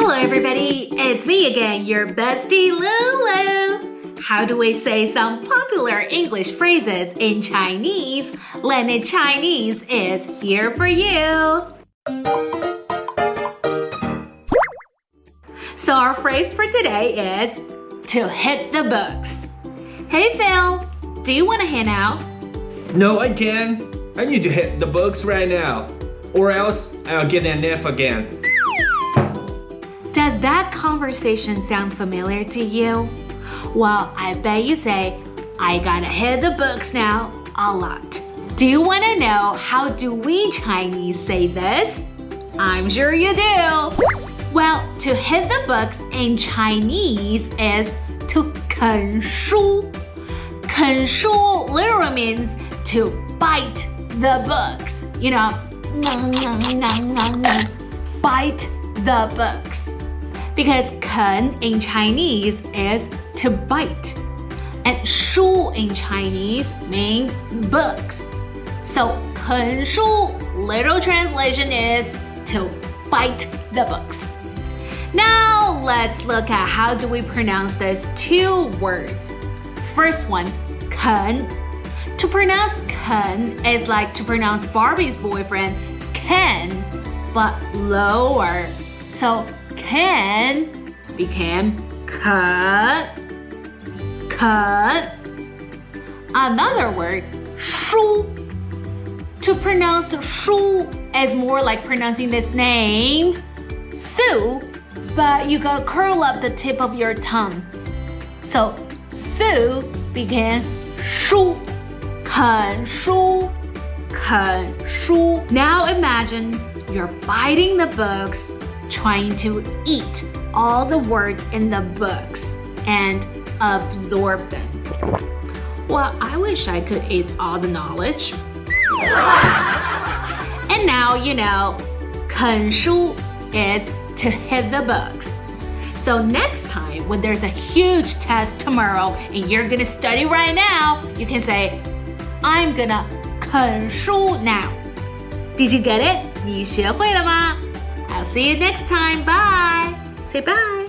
Hello everybody, it's me again, your bestie Lulu. How do we say some popular English phrases in Chinese? Linnet Chinese is here for you. So our phrase for today is to hit the books. Hey Phil, do you want a handout? No, I can't. I need to hit the books right now, or else I'll get an F again. Does that conversation sound familiar to you? Well, I bet you say, I gotta hit the books now a lot. Do you want to know how do we Chinese say this? I'm sure you do. Well, to hit the books in Chinese is to 啃书. 啃书 literally means to bite the books. You know, bite the books. Because 啃 in Chinese is to bite. And 书 in Chinese means books. So 啃书 literal translation is to bite the books. Now let's look at how do we pronounce these two words. First one, 啃. To pronounce 啃 is like to pronounce Barbie's boyfriend, Ken, but lower. So Ken became 啃. Another word, 书. To pronounce 书 is more like pronouncing this name, Sue, but you gotta curl up the tip of your tongue. So Sue became 书. 啃书. Now imagine you're biting the books, trying to eat all the words in the books and absorb them. Well, I wish I could eat all the knowledge. And now you know, 啃书 is to hit the books. So next time when there's a huge test tomorrow and you're gonna study right now, you can say, I'm gonna 啃书 now. Did you get it? 你学会了吗？I'll see you next time. Bye. Say bye.